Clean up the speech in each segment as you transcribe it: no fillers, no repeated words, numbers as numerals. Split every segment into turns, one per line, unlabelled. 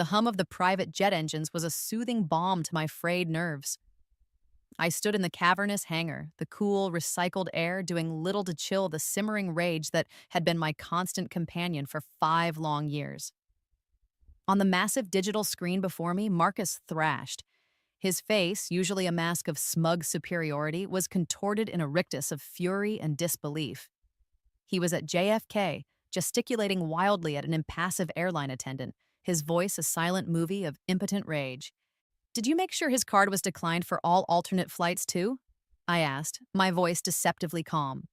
The hum of the private jet engines was a soothing balm to my frayed nerves. I stood in the cavernous hangar, the cool, recycled air doing little to chill the simmering rage that had been my constant companion for 5 long years. On the massive digital screen before me, Marcus thrashed. His face, usually a mask of smug superiority, was contorted in a rictus of fury and disbelief. He was at JFK, gesticulating wildly at an impassive airline attendant, his voice a silent movie of impotent rage. "Did you make sure his card was declined for all alternate flights, too?" I asked, my voice deceptively calm.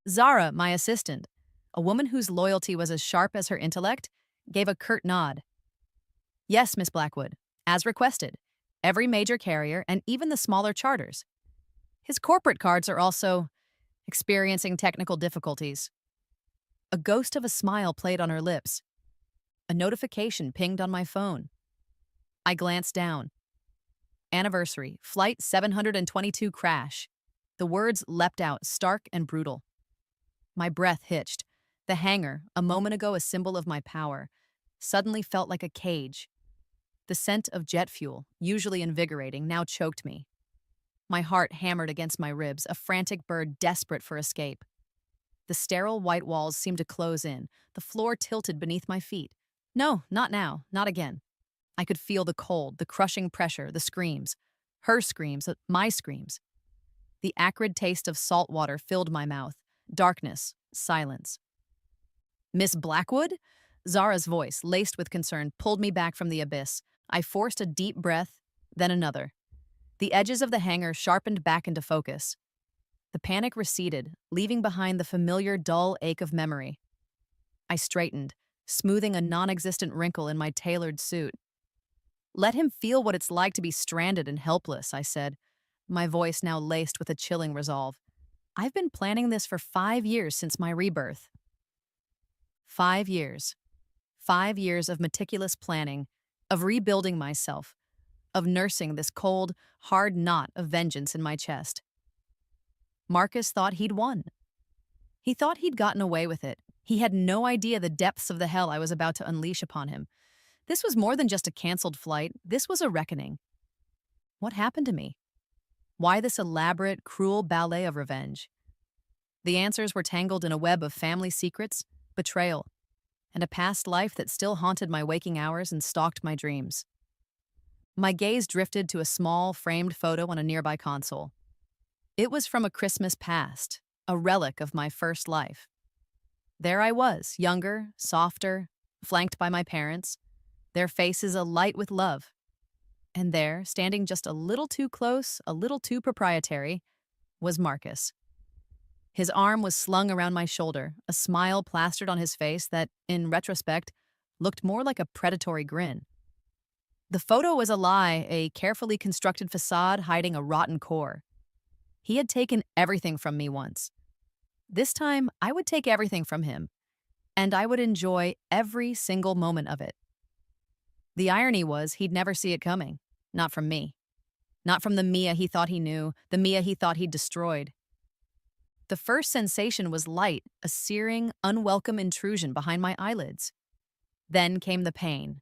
Zara, my assistant, a woman whose loyalty was as sharp as her intellect, gave a curt nod. "Yes, Miss Blackwood, as requested. Every major carrier and even the smaller charters. His corporate cards are also experiencing technical difficulties." A ghost of a smile played on her lips. A notification pinged on my phone. I glanced down. Anniversary, Flight 722 crash. The words leapt out, stark and brutal. My breath hitched. The hangar, a moment ago a symbol of my power, suddenly felt like a cage. The scent of jet fuel, usually invigorating, now choked me. My heart hammered against my ribs, a frantic bird desperate for escape. The sterile white walls seemed to close in, the floor tilted beneath my feet. No, not now, not again. I could feel the cold, the crushing pressure, the screams. Her screams, my screams. The acrid taste of salt water filled my mouth. Darkness, silence. "Miss Blackwood?" Zara's voice, laced with concern, pulled me back from the abyss. I forced a deep breath, then another. The edges of the hangar sharpened back into focus. The panic receded, leaving behind the familiar dull ache of memory. I straightened, smoothing a non-existent wrinkle in my tailored suit. "Let him feel what it's like to be stranded and helpless," I said, my voice now laced with a chilling resolve. "I've been planning this for 5 years since my rebirth." 5 years. 5 years of meticulous planning, of rebuilding myself, of nursing this cold, hard knot of vengeance in my chest. Marcus thought he'd won. He thought he'd gotten away with it. He had no idea the depths of the hell I was about to unleash upon him. This was more than just a canceled flight. This was a reckoning. What happened to me? Why this elaborate, cruel ballet of revenge? The answers were tangled in a web of family secrets, betrayal, and a past life that still haunted my waking hours and stalked my dreams. My gaze drifted to a small, framed photo on a nearby console. It was from a Christmas past, a relic of my first life. There I was, younger, softer, flanked by my parents, their faces alight with love. And there, standing just a little too close, a little too proprietary, was Marcus. His arm was slung around my shoulder, a smile plastered on his face that, in retrospect, looked more like a predatory grin. The photo was a lie, a carefully constructed facade hiding a rotten core. He had taken everything from me once. This time, I would take everything from him, and I would enjoy every single moment of it. The irony was he'd never see it coming, not from me. Not from the Mia he thought he knew, the Mia he thought he'd destroyed. The first sensation was light, a searing, unwelcome intrusion behind my eyelids. Then came the pain,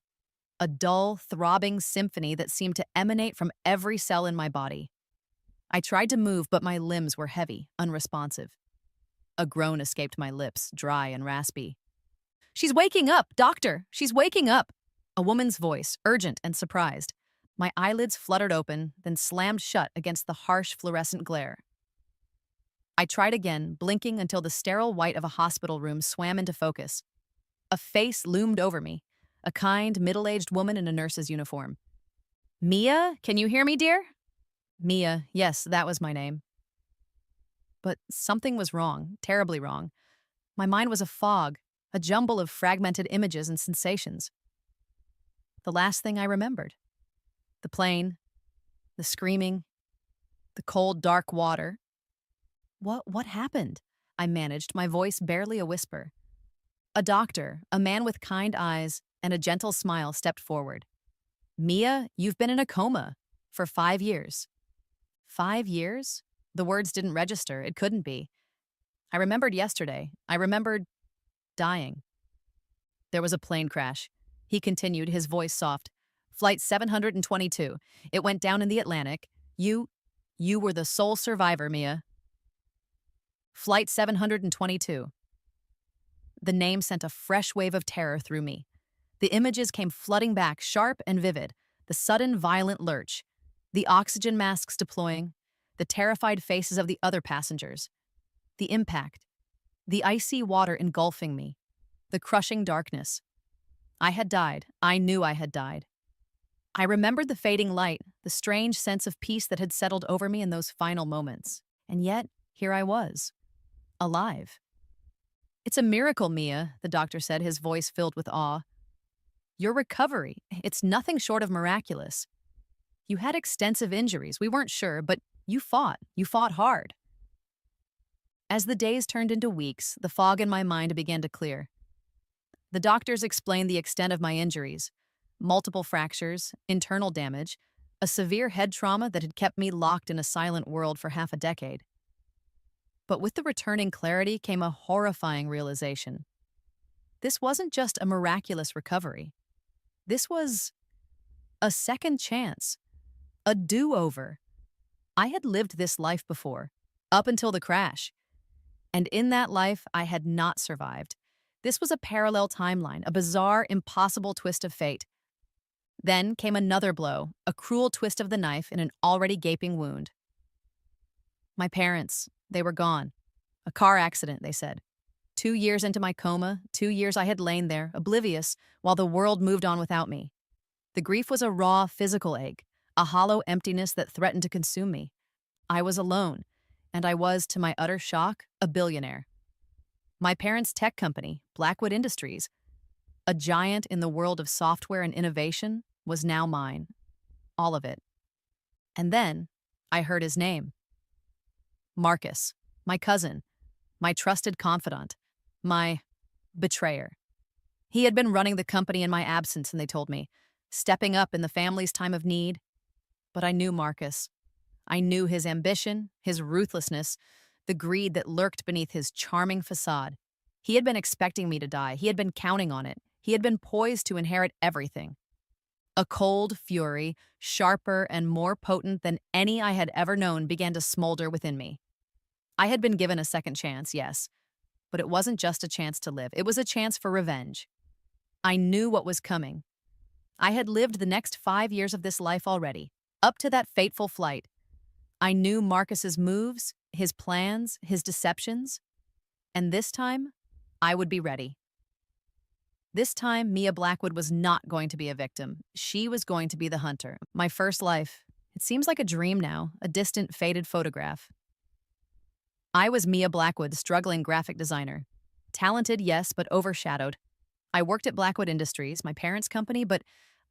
a dull, throbbing symphony that seemed to emanate from every cell in my body. I tried to move, but my limbs were heavy, unresponsive. A groan escaped my lips, dry and raspy. "She's waking up, doctor! She's waking up!" A woman's voice, urgent and surprised. My eyelids fluttered open, then slammed shut against the harsh fluorescent glare. I tried again, blinking until the sterile white of a hospital room swam into focus. A face loomed over me, a kind, middle-aged woman in a nurse's uniform. "Mia, can you hear me, dear?" Mia, yes, that was my name. But something was wrong, terribly wrong. My mind was a fog, a jumble of fragmented images and sensations. The last thing I remembered. The plane, the screaming, the cold, dark water. What happened? I managed, my voice barely a whisper. A doctor, a man with kind eyes and a gentle smile stepped forward. "Mia, you've been in a coma for 5 years." 5 years? The words didn't register. It couldn't be. I remembered yesterday. I remembered dying. There was a plane crash. He continued, his voice soft. Flight 722. It went down in the Atlantic. You were the sole survivor, Mia. Flight 722. The name sent a fresh wave of terror through me. The images came flooding back, sharp and vivid. The sudden, violent lurch. The oxygen masks deploying. The terrified faces of the other passengers. The impact. The icy water engulfing me. The crushing darkness. I had died. I knew I had died. I remembered the fading light, the strange sense of peace that had settled over me in those final moments. And yet, here I was, alive. It's a miracle, Mia, the doctor said, his voice filled with awe. Your recovery, it's nothing short of miraculous. You had extensive injuries, we weren't sure, but you fought hard. As the days turned into weeks, the fog in my mind began to clear. The doctors explained the extent of my injuries: multiple fractures, internal damage, a severe head trauma that had kept me locked in a silent world for half a decade. But with the returning clarity came a horrifying realization. This wasn't just a miraculous recovery. This was a second chance, a do-over. I had lived this life before, up until the crash. And in that life, I had not survived. This was a parallel timeline, a bizarre, impossible twist of fate. Then came another blow, a cruel twist of the knife in an already gaping wound. My parents, they were gone. A car accident, they said. 2 years into my coma, 2 years I had lain there, oblivious, while the world moved on without me. The grief was a raw, physical ache, a hollow emptiness that threatened to consume me. I was alone, and I was, to my utter shock, a billionaire. My parents' tech company, Blackwood Industries, a giant in the world of software and innovation, was now mine. All of it. And then I heard his name. Marcus, my cousin, my trusted confidant, my betrayer. He had been running the company in my absence, and they told me, stepping up in the family's time of need. But I knew Marcus. I knew his ambition, his ruthlessness, the greed that lurked beneath his charming facade. He had been expecting me to die. He had been counting on it. He had been poised to inherit everything. A cold fury, sharper and more potent than any I had ever known, began to smolder within me. I had been given a second chance, yes, but it wasn't just a chance to live. It was a chance for revenge. I knew what was coming. I had lived the next 5 years of this life already, up to that fateful flight. I knew Marcus's moves, his plans, his deceptions, and this time, I would be ready. This time, Mia Blackwood was not going to be a victim. She was going to be the hunter. My first life. It seems like a dream now, a distant, faded photograph. I was Mia Blackwood, struggling graphic designer. Talented, yes, but overshadowed. I worked at Blackwood Industries, my parents' company, but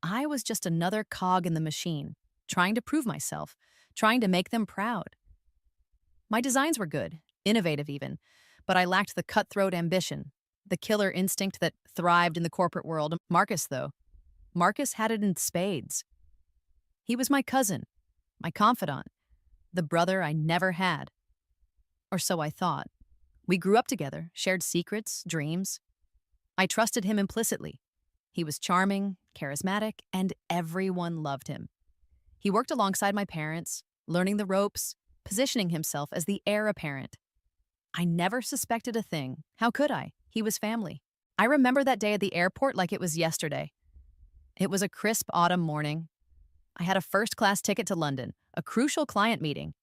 I was just another cog in the machine, trying to prove myself, trying to make them proud. My designs were good, innovative even, but I lacked the cutthroat ambition, the killer instinct that thrived in the corporate world. Marcus, though. Marcus had it in spades. He was my cousin, my confidant, the brother I never had. Or so I thought. We grew up together, shared secrets, dreams. I trusted him implicitly. He was charming, charismatic, and everyone loved him. He worked alongside my parents, learning the ropes, positioning himself as the heir apparent. I never suspected a thing. How could I? He was family. I remember that day at the airport like it was yesterday. It was a crisp autumn morning. I had a first-class ticket to London, a crucial client meeting.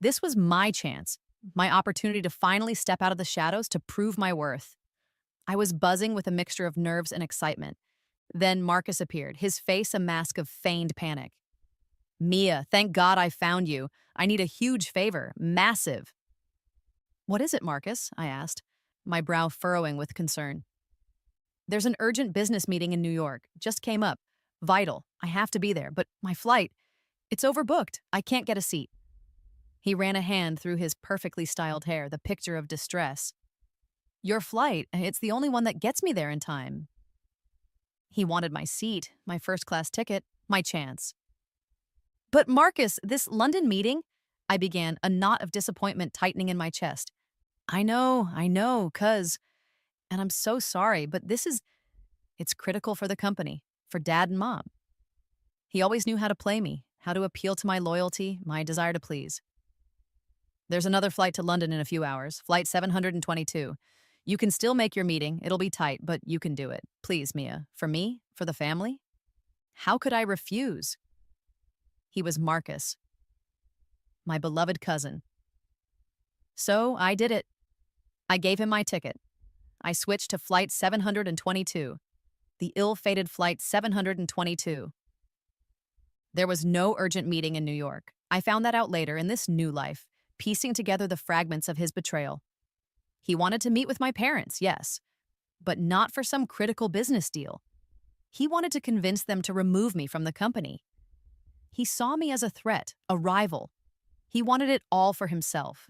This was my chance, my opportunity to finally step out of the shadows to prove my worth. I was buzzing with a mixture of nerves and excitement. Then Marcus appeared, his face a mask of feigned panic. Mia, thank God I found you. I need a huge favor, massive. What is it, Marcus? I asked, my brow furrowing with concern. There's an urgent business meeting in New York. Just came up. Vital. I have to be there, but my flight, it's overbooked. I can't get a seat. He ran a hand through his perfectly styled hair, the picture of distress. Your flight, it's the only one that gets me there in time. He wanted my seat, my first-class ticket, my chance. But Marcus, this London meeting, I began, a knot of disappointment tightening in my chest. I know, cuz, and I'm so sorry, but this is It's critical for the company, for Dad and Mom. He always knew how to play me, how to appeal to my loyalty, my desire to please. There's another flight to London in a few hours, flight 722. You can still make your meeting. It'll be tight, but you can do it. Please, Mia. For me? For the family? How could I refuse? He was Marcus, my beloved cousin. So I did it. I gave him my ticket. I switched to flight 722, the ill-fated flight 722. There was no urgent meeting in New York. I found that out later in this new life, piecing together the fragments of his betrayal. He wanted to meet with my parents, yes, but not for some critical business deal. He wanted to convince them to remove me from the company. He saw me as a threat, a rival. He wanted it all for himself.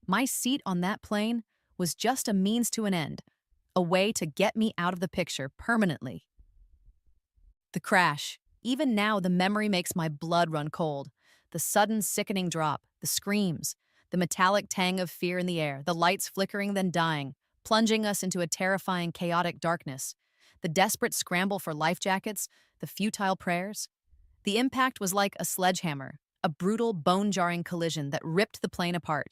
My seat on that plane was just a means to an end, a way to get me out of the picture permanently. The crash. Even now, the memory makes my blood run cold. The sudden, sickening drop, the screams, the metallic tang of fear in the air, the lights flickering then dying, plunging us into a terrifying, chaotic darkness, the desperate scramble for life jackets, the futile prayers. The impact was like a sledgehammer, a brutal, bone-jarring collision that ripped the plane apart.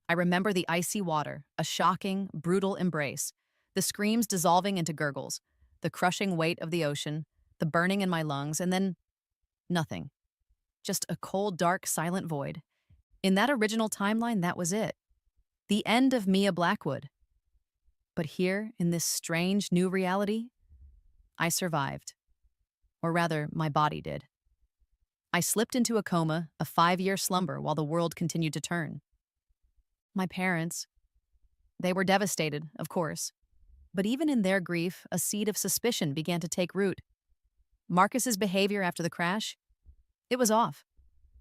I remember the icy water, a shocking, brutal embrace, the screams dissolving into gurgles, the crushing weight of the ocean, the burning in my lungs, and then nothing. Just a cold, dark, silent void. In that original timeline, that was it. The end of Mia Blackwood. But here, in this strange new reality, I survived. Or rather, my body did. I slipped into a coma, a 5-year slumber while the world continued to turn. My parents, they were devastated, of course. But even in their grief, a seed of suspicion began to take root. Marcus's behavior after the crash, it was off.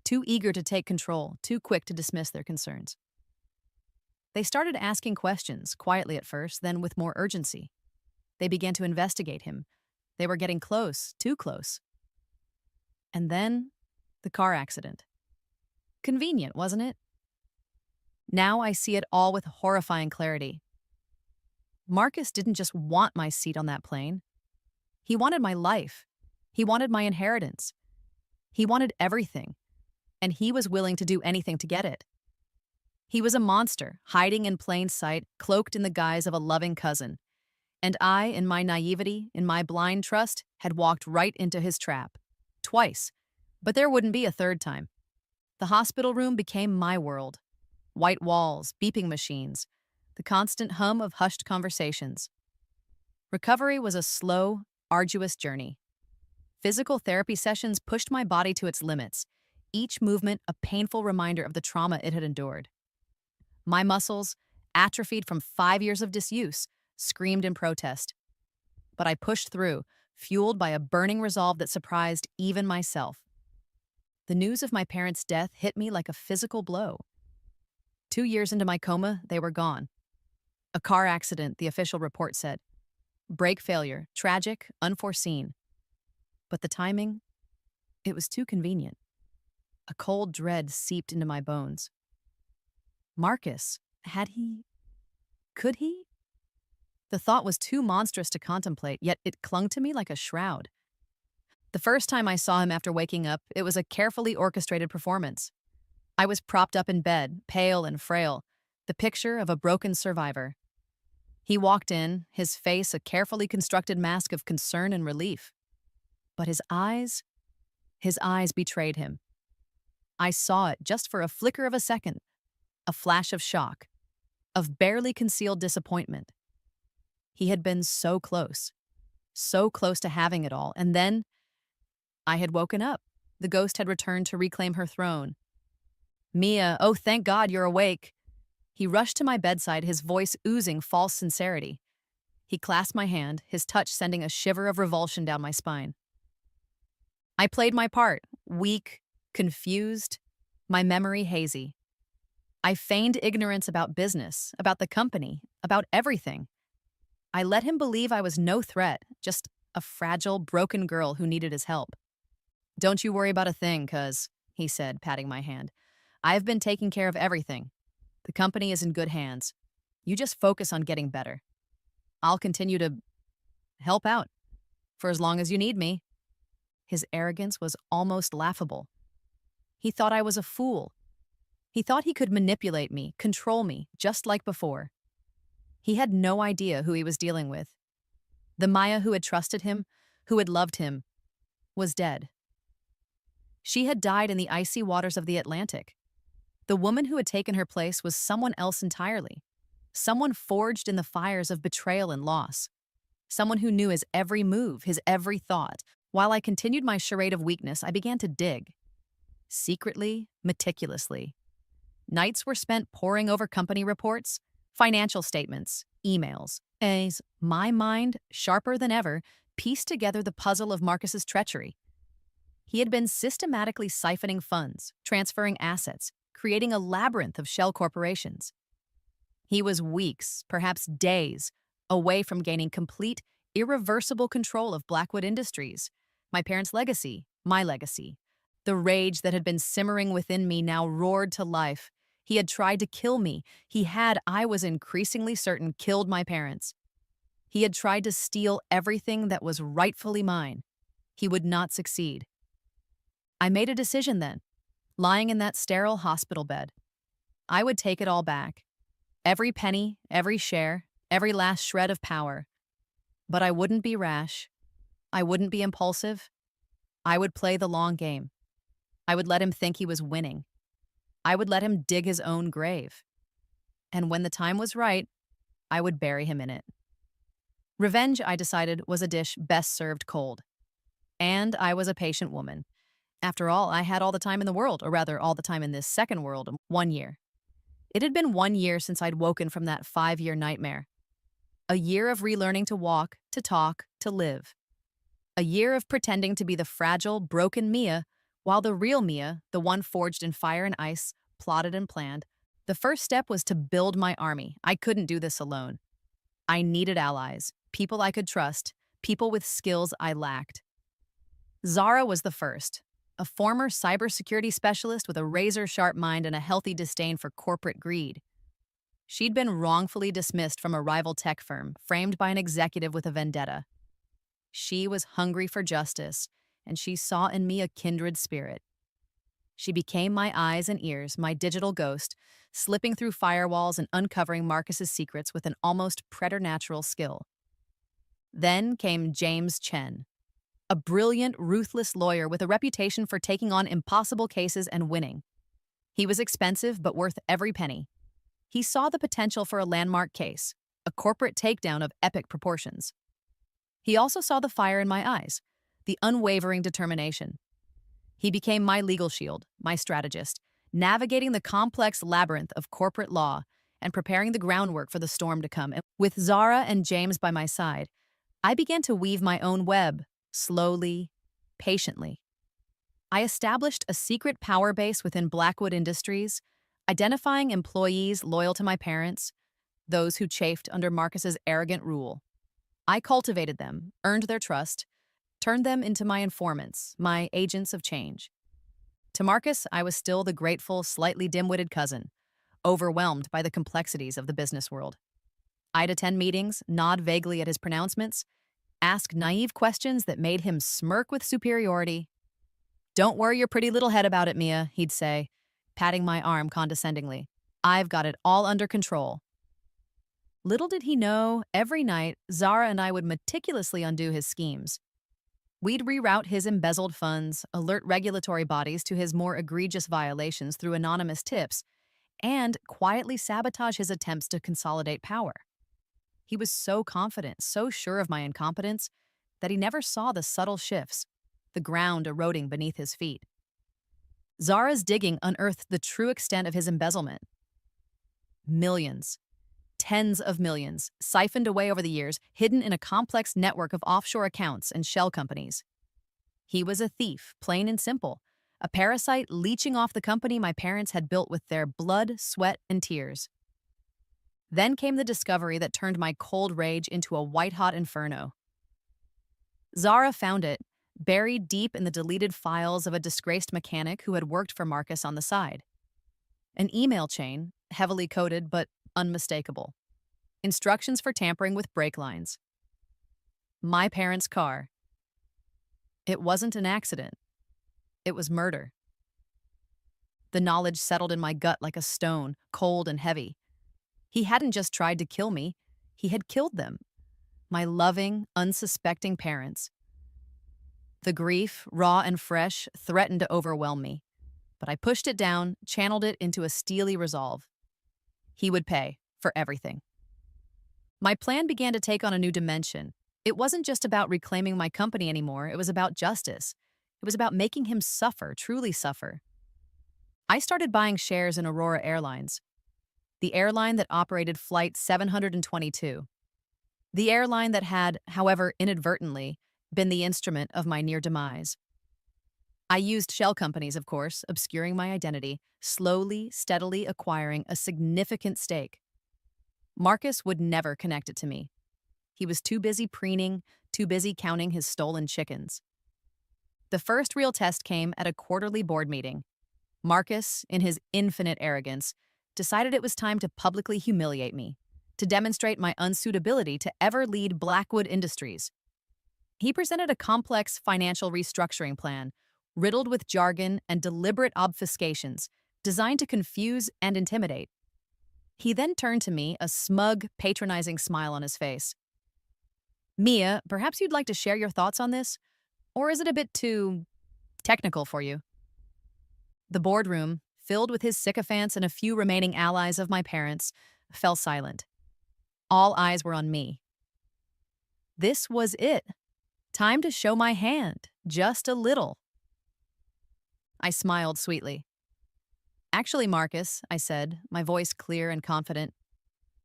Too eager to take control, too quick to dismiss their concerns. They started asking questions, quietly at first, then with more urgency. They began to investigate him. They were getting close, too close. And then, the car accident. Convenient, wasn't it? Now I see it all with horrifying clarity. Marcus didn't just want my seat on that plane. He wanted my life. He wanted my inheritance. He wanted everything. And he was willing to do anything to get it. He was a monster, hiding in plain sight, cloaked in the guise of a loving cousin. And I, in my naivety, in my blind trust, had walked right into his trap. Twice. But there wouldn't be a third time. The hospital room became my world. White walls, beeping machines, the constant hum of hushed conversations. Recovery was a slow, arduous journey. Physical therapy sessions pushed my body to its limits, each movement a painful reminder of the trauma it had endured. My muscles, atrophied from 5 years of disuse, screamed in protest. But I pushed through, fueled by a burning resolve that surprised even myself. The news of my parents' death hit me like a physical blow. 2 years into my coma, they were gone. A car accident, the official report said. Brake failure, tragic, unforeseen. But the timing, it was too convenient. A cold dread seeped into my bones. Marcus, could he? The thought was too monstrous to contemplate, yet it clung to me like a shroud. The first time I saw him after waking up, it was a carefully orchestrated performance. I was propped up in bed, pale and frail, the picture of a broken survivor. He walked in, his face a carefully constructed mask of concern and relief. But his eyes betrayed him. I saw it just for a flicker of a second, a flash of shock, of barely concealed disappointment. He had been so close to having it all, and then I had woken up. The ghost had returned to reclaim her throne. Mia, oh, thank God you're awake. He rushed to my bedside, his voice oozing false sincerity. He clasped my hand, his touch sending a shiver of revulsion down my spine. I played my part, weak, confused, my memory hazy. I feigned ignorance about business, about the company, about everything. I let him believe I was no threat, just a fragile, broken girl who needed his help. Don't you worry about a thing, cuz, he said, patting my hand. I've been taking care of everything. The company is in good hands. You just focus on getting better. I'll continue to help out. for as long as you need me." His arrogance was almost laughable. He thought I was a fool. He thought he could manipulate me, control me, just like before. He had no idea who he was dealing with. The Maya who had trusted him, who had loved him, was dead. She had died in the icy waters of the Atlantic. The woman who had taken her place was someone else entirely. Someone forged in the fires of betrayal and loss. Someone who knew his every move, his every thought. While I continued my charade of weakness, I began to dig. Secretly, meticulously. Nights were spent poring over company reports, financial statements, emails. As my mind, sharper than ever, pieced together the puzzle of Marcus's treachery. He had been systematically siphoning funds, transferring assets, creating a labyrinth of shell corporations. He was weeks, perhaps days, away from gaining complete, irreversible control of Blackwood Industries, my parents' legacy, my legacy. The rage that had been simmering within me now roared to life. He had tried to kill me. He had, I was increasingly certain, killed my parents. He had tried to steal everything that was rightfully mine. He would not succeed. I made a decision then, lying in that sterile hospital bed. I would take it all back. Every penny, every share, every last shred of power. But I wouldn't be rash. I wouldn't be impulsive. I would play the long game. I would let him think he was winning. I would let him dig his own grave. And when the time was right, I would bury him in it. Revenge, I decided, was a dish best served cold. And I was a patient woman. After all, I had all the time in the world, or rather, all the time in this second world, 1 year. It had been 1 year since I'd woken from that 5-year nightmare. A year of relearning to walk, to talk, to live. A year of pretending to be the fragile, broken Mia, while the real Mia, the one forged in fire and ice, plotted and planned. The first step was to build my army. I couldn't do this alone. I needed allies, people I could trust, people with skills I lacked. Zara was the first, a former cybersecurity specialist with a razor-sharp mind and a healthy disdain for corporate greed. She'd been wrongfully dismissed from a rival tech firm, framed by an executive with a vendetta. She was hungry for justice, and she saw in me a kindred spirit. She became my eyes and ears, my digital ghost, slipping through firewalls and uncovering Marcus's secrets with an almost preternatural skill. Then came James Chen, a brilliant, ruthless lawyer with a reputation for taking on impossible cases and winning. He was expensive but worth every penny. He saw the potential for a landmark case, a corporate takedown of epic proportions. He also saw the fire in my eyes, the unwavering determination. He became my legal shield, my strategist, navigating the complex labyrinth of corporate law and preparing the groundwork for the storm to come. And with Zara and James by my side, I began to weave my own web, slowly, patiently. I established a secret power base within Blackwood Industries, identifying employees loyal to my parents, those who chafed under Marcus's arrogant rule. I cultivated them, earned their trust, turned them into my informants, my agents of change. To Marcus, I was still the grateful, slightly dim-witted cousin, overwhelmed by the complexities of the business world. I'd attend meetings, nod vaguely at his pronouncements, ask naive questions that made him smirk with superiority. "Don't worry your pretty little head about it, Mia," he'd say, patting my arm condescendingly. "I've got it all under control." Little did he know, every night, Zara and I would meticulously undo his schemes. We'd reroute his embezzled funds, alert regulatory bodies to his more egregious violations through anonymous tips, and quietly sabotage his attempts to consolidate power. He was so confident, so sure of my incompetence, that he never saw the subtle shifts, the ground eroding beneath his feet. Zara's digging unearthed the true extent of his embezzlement. Millions, tens of millions, siphoned away over the years, hidden in a complex network of offshore accounts and shell companies. He was a thief, plain and simple, a parasite leeching off the company my parents had built with their blood, sweat, and tears. Then came the discovery that turned my cold rage into a white-hot inferno. Zara found it, buried deep in the deleted files of a disgraced mechanic who had worked for Marcus on the side. An email chain, heavily coded but unmistakable. Instructions for tampering with brake lines. My parents' car, It wasn't an accident. It was murder. The knowledge settled in my gut like a stone, cold and heavy. He hadn't just tried to kill me, he had killed them. My loving, unsuspecting parents. The grief, raw and fresh, threatened to overwhelm me. But I pushed it down, channeled it into a steely resolve. He would pay for everything. My plan began to take on a new dimension. It wasn't just about reclaiming my company anymore, it was about justice. It was about making him suffer, truly suffer. I started buying shares in Aurora Airlines, the airline that operated Flight 722. The airline that had, however inadvertently, been the instrument of my near demise. I used shell companies, of course, obscuring my identity, slowly, steadily acquiring a significant stake. Marcus would never connect it to me. He was too busy preening, too busy counting his stolen chickens. The first real test came at a quarterly board meeting. Marcus, in his infinite arrogance, decided it was time to publicly humiliate me, to demonstrate my unsuitability to ever lead Blackwood Industries. He presented a complex financial restructuring plan, riddled with jargon and deliberate obfuscations, designed to confuse and intimidate. He then turned to me, a smug, patronizing smile on his face. "Mia, perhaps you'd like to share your thoughts on this? Or is it a bit too technical for you?" The boardroom, filled with his sycophants and a few remaining allies of my parents, fell silent. All eyes were on me. This was it. Time to show my hand, just a little. I smiled sweetly. "Actually, Marcus," I said, my voice clear and confident,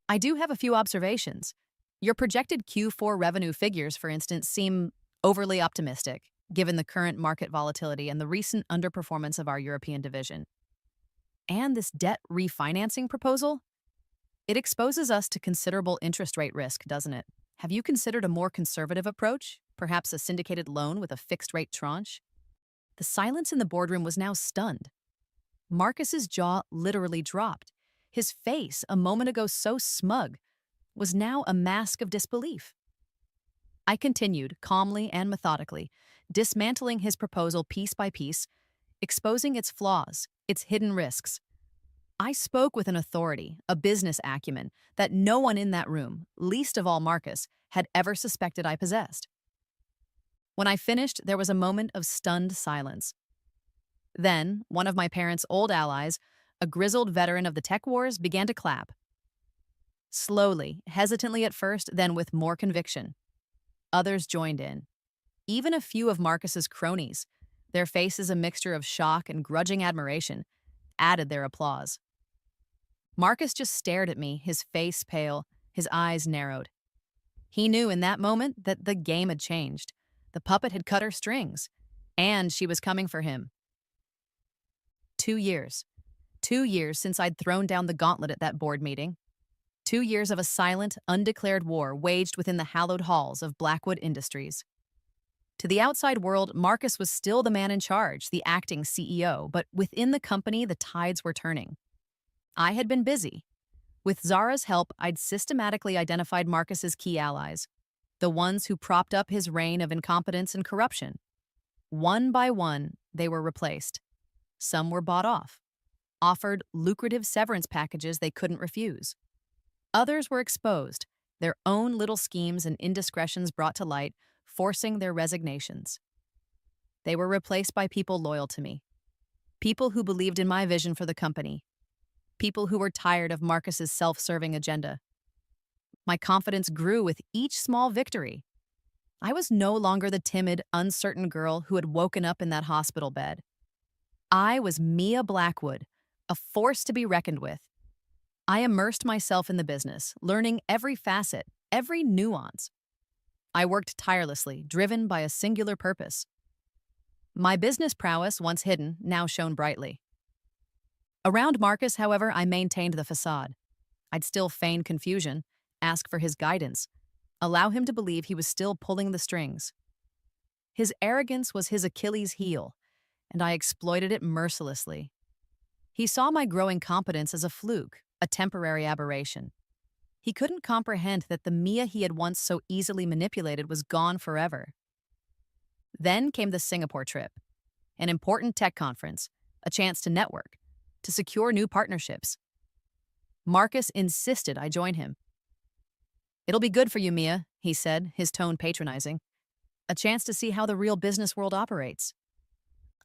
"I do have a few observations. Your projected Q4 revenue figures, for instance, seem overly optimistic, given the current market volatility and the recent underperformance of our European division. And this debt refinancing proposal? It exposes us to considerable interest rate risk, doesn't it? Have you considered a more conservative approach? Perhaps a syndicated loan with a fixed-rate tranche?" The silence in the boardroom was now stunned. Marcus's jaw literally dropped. His face, a moment ago so smug, was now a mask of disbelief. I continued, calmly and methodically, dismantling his proposal piece by piece, exposing its flaws, its hidden risks. I spoke with an authority, a business acumen, that no one in that room, least of all Marcus, had ever suspected I possessed. When I finished, there was a moment of stunned silence. Then, one of my parents' old allies, a grizzled veteran of the tech wars, began to clap. Slowly, hesitantly at first, then with more conviction. Others joined in. Even a few of Marcus's cronies, their faces a mixture of shock and grudging admiration, added their applause. Marcus just stared at me, his face pale, his eyes narrowed. He knew in that moment that the game had changed. The puppet had cut her strings, and she was coming for him. 2 years. 2 years since I'd thrown down the gauntlet at that board meeting. 2 years of a silent, undeclared war waged within the hallowed halls of Blackwood Industries. To the outside world, Marcus was still the man in charge, the acting CEO, but within the company, the tides were turning. I had been busy. With Zara's help, I'd systematically identified Marcus's key allies, the ones who propped up his reign of incompetence and corruption. One by one, they were replaced. Some were bought off, offered lucrative severance packages they couldn't refuse. Others were exposed, their own little schemes and indiscretions brought to light, forcing their resignations. They were replaced by people loyal to me, people who believed in my vision for the company, people who were tired of Marcus's self-serving agenda. My confidence grew with each small victory. I was no longer the timid, uncertain girl who had woken up in that hospital bed. I was Mia Blackwood, a force to be reckoned with. I immersed myself in the business, learning every facet, every nuance. I worked tirelessly, driven by a singular purpose. My business prowess, once hidden, now shone brightly. Around Marcus, however, I maintained the facade. I'd still feign confusion, ask for his guidance, allow him to believe he was still pulling the strings. His arrogance was his Achilles heel, and I exploited it mercilessly. He saw my growing competence as a fluke, a temporary aberration. He couldn't comprehend that the Mia he had once so easily manipulated was gone forever. Then came the Singapore trip, an important tech conference, a chance to network, to secure new partnerships. Marcus insisted I join him. "It'll be good for you, Mia," he said, his tone patronizing. "A chance to see how the real business world operates."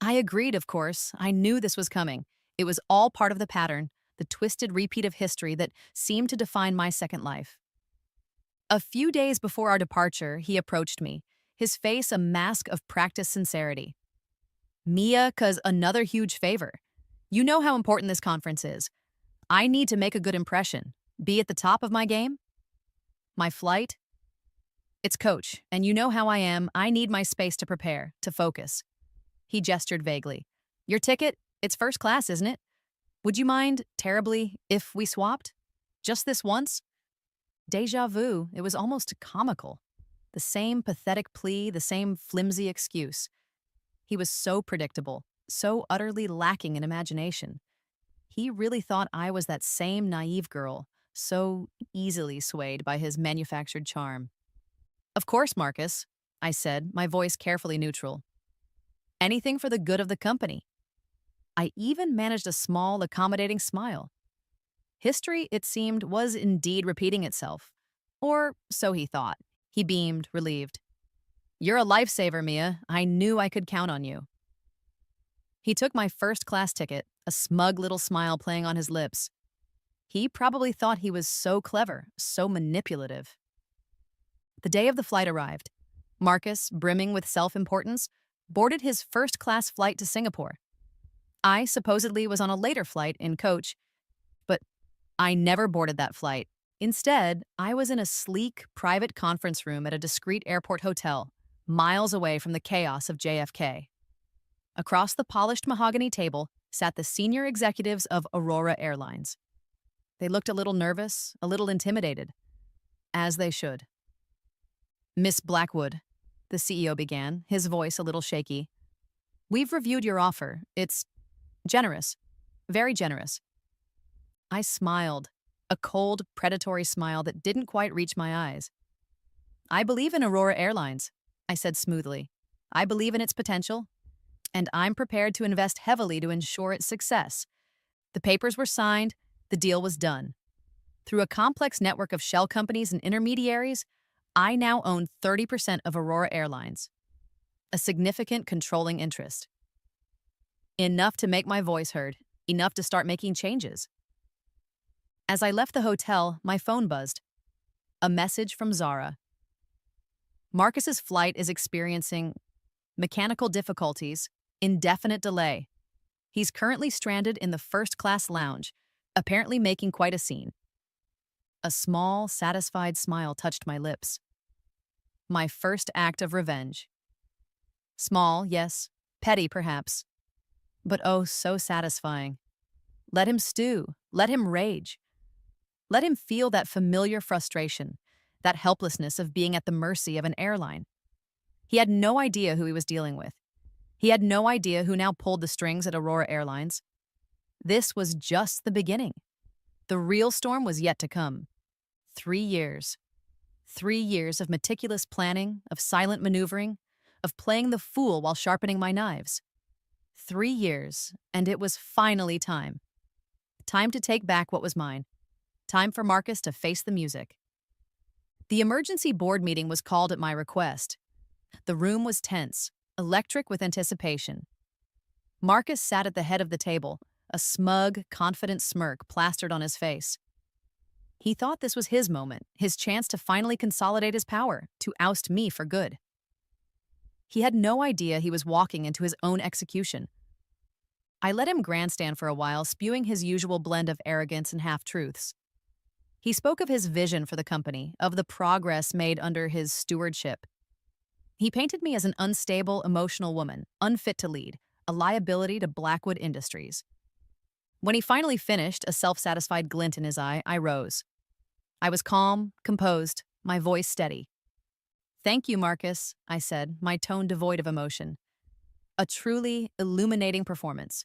I agreed, of course. I knew this was coming. It was all part of the pattern, the twisted repeat of history that seemed to define my second life. A few days before our departure, he approached me, his face a mask of practiced sincerity. "Mia, 'cause another huge favor. You know how important this conference is. I need to make a good impression, be at the top of my game. My flight? It's coach, and you know how I am. I need my space to prepare, to focus." He gestured vaguely. "Your ticket? It's first class, isn't it? Would you mind, terribly, if we swapped? Just this once?" Deja vu, it was almost comical. The same pathetic plea, the same flimsy excuse. He was so predictable, so utterly lacking in imagination. He really thought I was that same naive girl, so easily swayed by his manufactured charm. "Of course, Marcus," I said, my voice carefully neutral. "Anything for the good of the company." I even managed a small, accommodating smile. History, it seemed, was indeed repeating itself. Or so he thought. He beamed, relieved. "You're a lifesaver, Mia. I knew I could count on you." He took my first-class ticket, a smug little smile playing on his lips. He probably thought he was so clever, so manipulative. The day of the flight arrived. Marcus, brimming with self-importance, boarded his first-class flight to Singapore. I supposedly was on a later flight in coach, but I never boarded that flight. Instead, I was in a sleek, private conference room at a discreet airport hotel, miles away from the chaos of JFK. Across the polished mahogany table sat the senior executives of Aurora Airlines. They looked a little nervous, a little intimidated. As they should. "Miss Blackwood," the CEO began, his voice a little shaky. "We've reviewed your offer. It's generous. Very generous." I smiled, a cold, predatory smile that didn't quite reach my eyes. "I believe in Aurora Airlines," I said smoothly. "I believe in its potential, and I'm prepared to invest heavily to ensure its success." The papers were signed, the deal was done. Through a complex network of shell companies and intermediaries, I now own 30% of Aurora Airlines, a significant controlling interest. Enough to make my voice heard, enough to start making changes. As I left the hotel, my phone buzzed. A message from Zara. "Marcus's flight is experiencing mechanical difficulties, indefinite delay. He's currently stranded in the first-class lounge, apparently making quite a scene." A small, satisfied smile touched my lips. My first act of revenge. Small, yes, petty perhaps, but oh, so satisfying. Let him stew, let him rage. Let him feel that familiar frustration, that helplessness of being at the mercy of an airline. He had no idea who he was dealing with. He had no idea who now pulled the strings at Aurora Airlines. This was just the beginning. The real storm was yet to come. 3 years. 3 years of meticulous planning, of silent maneuvering, of playing the fool while sharpening my knives. 3 years, and it was finally time. Time to take back what was mine. Time for Marcus to face the music. The emergency board meeting was called at my request. The room was tense, electric with anticipation. Marcus sat at the head of the table, a smug, confident smirk plastered on his face. He thought this was his moment, his chance to finally consolidate his power, to oust me for good. He had no idea he was walking into his own execution. I let him grandstand for a while, spewing his usual blend of arrogance and half-truths. He spoke of his vision for the company, of the progress made under his stewardship. He painted me as an unstable, emotional woman, unfit to lead, a liability to Blackwood Industries. When he finally finished, a self-satisfied glint in his eye, I rose. I was calm, composed, my voice steady. "Thank you, Marcus," I said, my tone devoid of emotion. "A truly illuminating performance.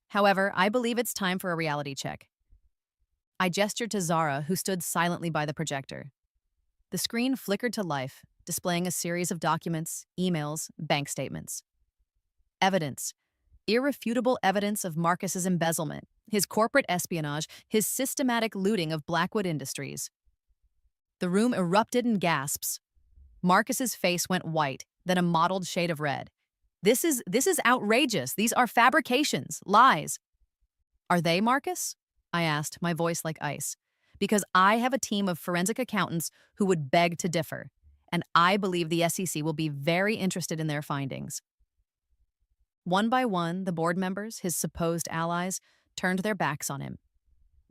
However, I believe it's time for a reality check." I gestured to Zara, who stood silently by the projector. The screen flickered to life, displaying a series of documents, emails, bank statements. Evidence. Irrefutable evidence of Marcus's embezzlement, his corporate espionage, his systematic looting of Blackwood Industries. The room erupted in gasps. Marcus's face went white, then a mottled shade of red. This is outrageous. These are fabrications, lies. Are they, Marcus? I asked, my voice like ice. Because I have a team of forensic accountants who would beg to differ, and I believe the SEC will be very interested in their findings. One by one, the board members, his supposed allies, turned their backs on him.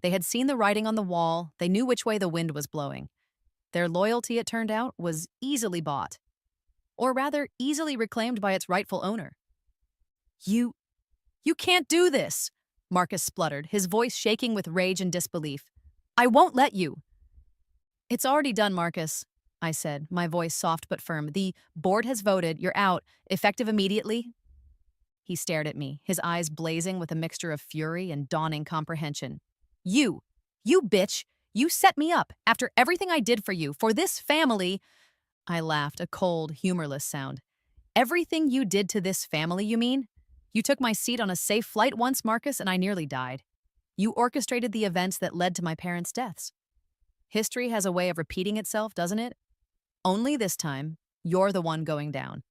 They had seen the writing on the wall, they knew which way the wind was blowing. Their loyalty, it turned out, was easily bought. Or rather, easily reclaimed by its rightful owner. You can't do this, Marcus spluttered, his voice shaking with rage and disbelief. I won't let you. It's already done, Marcus, I said, my voice soft but firm. The board has voted, you're out, effective immediately. He stared at me, his eyes blazing with a mixture of fury and dawning comprehension. You bitch, you set me up after everything I did for you, for this family. I laughed, a cold, humorless sound. Everything you did to this family, you mean? You took my seat on a safe flight once, Marcus, and I nearly died. You orchestrated the events that led to my parents' deaths. History has a way of repeating itself, doesn't it? Only this time, you're the one going down.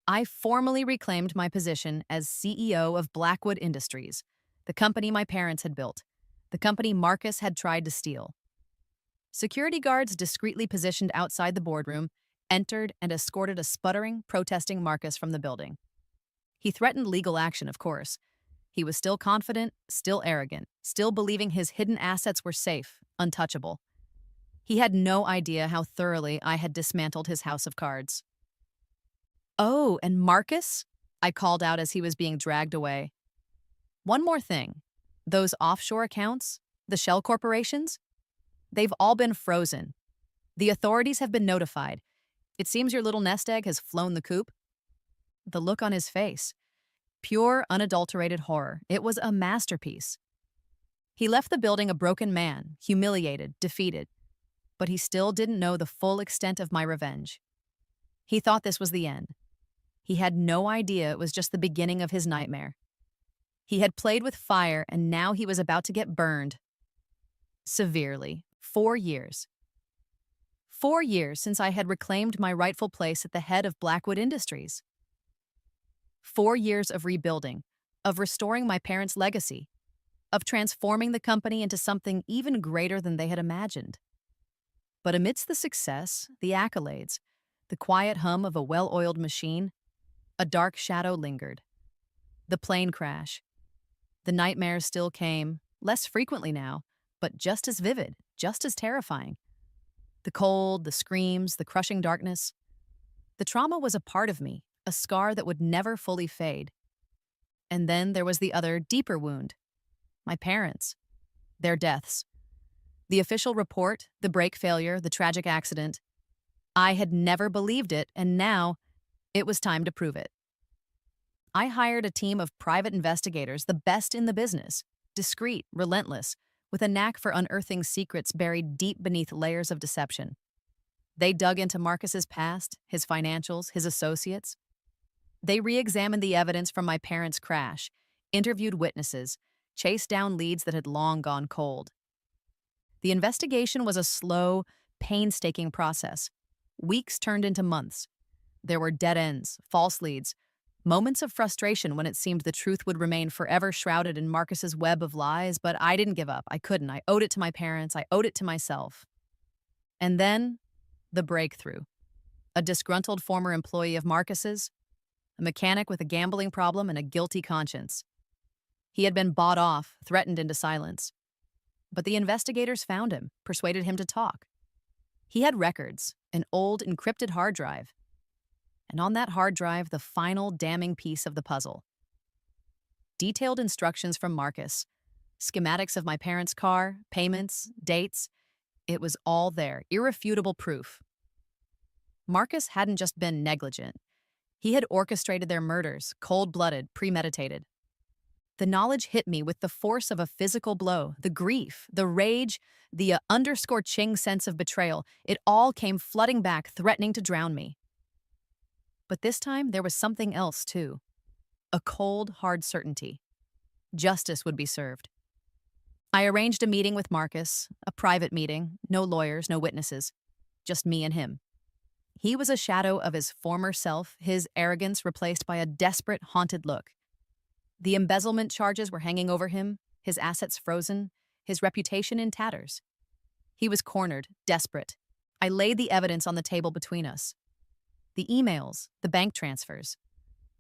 I formally reclaimed my position as CEO of Blackwood Industries, the company my parents had built, the company Marcus had tried to steal. Security guards discreetly positioned outside the boardroom entered and escorted a sputtering, protesting Marcus from the building. He threatened legal action, of course. He was still confident, still arrogant, still believing his hidden assets were safe, untouchable. He had no idea how thoroughly I had dismantled his house of cards. Oh, and Marcus? I called out as he was being dragged away. One more thing. Those offshore accounts, the shell corporations, they've all been frozen. The authorities have been notified. It seems your little nest egg has flown the coop. The look on his face. Pure, unadulterated horror. It was a masterpiece. He left the building a broken man, humiliated, defeated. But he still didn't know the full extent of my revenge. He thought this was the end. He had no idea it was just the beginning of his nightmare. He had played with fire, and now he was about to get burned. Severely. 4 years. 4 years since I had reclaimed my rightful place at the head of Blackwood Industries. 4 years of rebuilding, of restoring my parents' legacy, of transforming the company into something even greater than they had imagined. But amidst the success, the accolades, the quiet hum of a well-oiled machine, a dark shadow lingered. The plane crash. The nightmares still came, less frequently now, but just as vivid, just as terrifying. The cold, the screams, the crushing darkness. The trauma was a part of me, a scar that would never fully fade. And then there was the other, deeper wound. My parents. Their deaths. The official report, the brake failure, the tragic accident. I had never believed it, and now it was time to prove it. I hired a team of private investigators, the best in the business, discreet, relentless, with a knack for unearthing secrets buried deep beneath layers of deception. They dug into Marcus's past, his financials, his associates. They re-examined the evidence from my parents' crash, interviewed witnesses, chased down leads that had long gone cold. The investigation was a slow, painstaking process. Weeks turned into months. There were dead ends, false leads, moments of frustration when it seemed the truth would remain forever shrouded in Marcus's web of lies, but I didn't give up. I couldn't. I owed it to my parents. I owed it to myself. And then, the breakthrough. A disgruntled former employee of Marcus's, a mechanic with a gambling problem and a guilty conscience. He had been bought off, threatened into silence. But the investigators found him, persuaded him to talk. He had records, an old encrypted hard drive. And on that hard drive, the final damning piece of the puzzle. Detailed instructions from Marcus, schematics of my parents' car, payments, dates. It was all there, irrefutable proof. Marcus hadn't just been negligent. He had orchestrated their murders, cold-blooded, premeditated. The knowledge hit me with the force of a physical blow, the grief, the rage, the underscore ching sense of betrayal. It all came flooding back, threatening to drown me. But this time, there was something else, too. A cold, hard certainty. Justice would be served. I arranged a meeting with Marcus, a private meeting, no lawyers, no witnesses, just me and him. He was a shadow of his former self, his arrogance replaced by a desperate, haunted look. The embezzlement charges were hanging over him, his assets frozen, his reputation in tatters. He was cornered, desperate. I laid the evidence on the table between us. The emails, the bank transfers,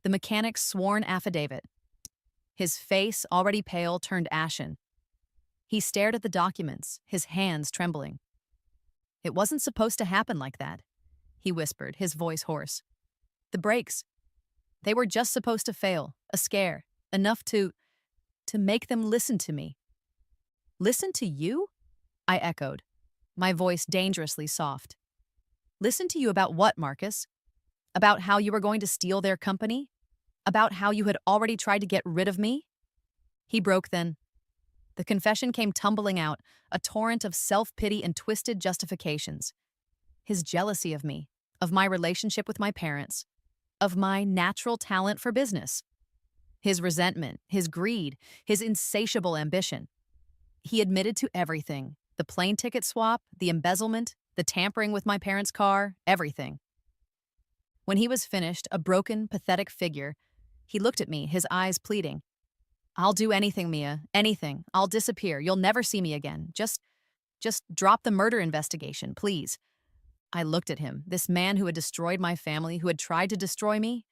the mechanic's sworn affidavit. His face, already pale, turned ashen. He stared at the documents, his hands trembling. "It wasn't supposed to happen like that," he whispered, his voice hoarse. "The brakes, they were just supposed to fail, a scare, enough to make them listen to me." "Listen to you?" I echoed, my voice dangerously soft. "Listen to you about what, Marcus? About how you were going to steal their company? About how you had already tried to get rid of me?" He broke then. The confession came tumbling out, a torrent of self-pity and twisted justifications. His jealousy of me, of my relationship with my parents, of my natural talent for business. His resentment, his greed, his insatiable ambition. He admitted to everything: the plane ticket swap, the embezzlement, the tampering with my parents' car, everything. When he was finished, a broken, pathetic figure, he looked at me, his eyes pleading. "I'll do anything, Mia, anything. I'll disappear. You'll never see me again. Just drop the murder investigation, please." I looked at him, this man who had destroyed my family, who had tried to destroy me.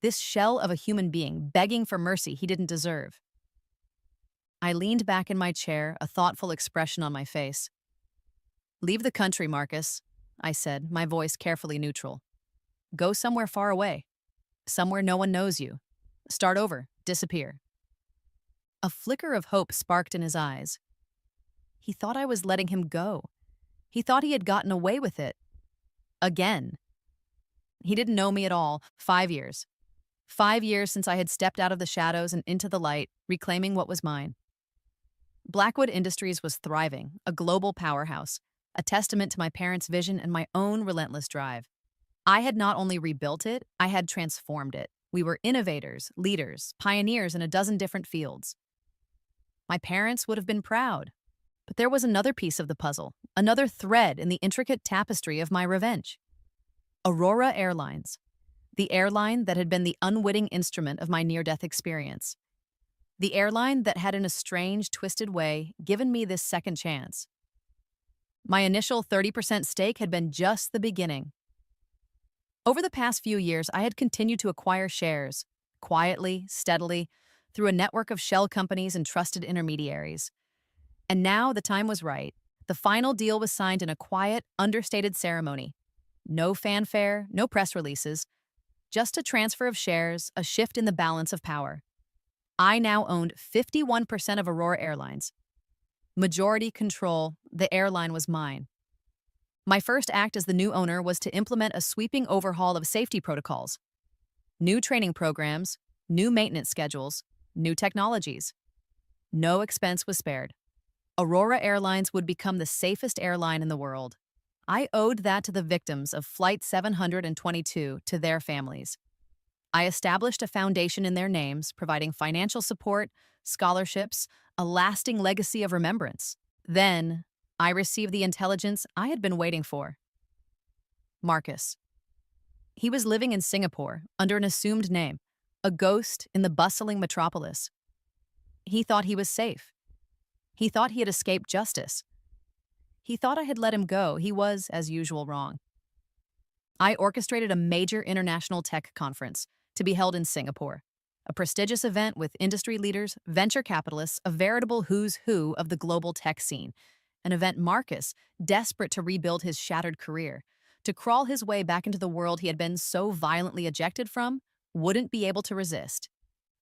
This shell of a human being, begging for mercy he didn't deserve. I leaned back in my chair, a thoughtful expression on my face. "Leave the country, Marcus," I said, my voice carefully neutral. "Go somewhere far away. Somewhere no one knows you. Start over. Disappear." A flicker of hope sparked in his eyes. He thought I was letting him go. He thought he had gotten away with it. Again. He didn't know me at all. 5 years. 5 years since I had stepped out of the shadows and into the light, reclaiming what was mine. Blackwood Industries was thriving, a global powerhouse, a testament to my parents' vision and my own relentless drive. I had not only rebuilt it, I had transformed it. We were innovators, leaders, pioneers in a dozen different fields. My parents would have been proud. But there was another piece of the puzzle, another thread in the intricate tapestry of my revenge. Aurora Airlines, the airline that had been the unwitting instrument of my near-death experience. The airline that had in a strange, twisted way given me this second chance. My initial 30% stake had been just the beginning. Over the past few years, I had continued to acquire shares, quietly, steadily, through a network of shell companies and trusted intermediaries. And now the time was right. The final deal was signed in a quiet, understated ceremony. No fanfare, no press releases, just a transfer of shares, a shift in the balance of power. I now owned 51% of Aurora Airlines. Majority control, the airline was mine. My first act as the new owner was to implement a sweeping overhaul of safety protocols. New training programs, new maintenance schedules, new technologies. No expense was spared. Aurora Airlines would become the safest airline in the world. I owed that to the victims of Flight 722, to their families. I established a foundation in their names, providing financial support, scholarships, a lasting legacy of remembrance. Then, I received the intelligence I had been waiting for. Marcus. He was living in Singapore under an assumed name, a ghost in the bustling metropolis. He thought he was safe. He thought he had escaped justice. He thought I had let him go. He was, as usual, wrong. I orchestrated a major international tech conference to be held in Singapore, a prestigious event with industry leaders, venture capitalists, a veritable who's who of the global tech scene, an event Marcus, desperate to rebuild his shattered career, to crawl his way back into the world he had been so violently ejected from, wouldn't be able to resist.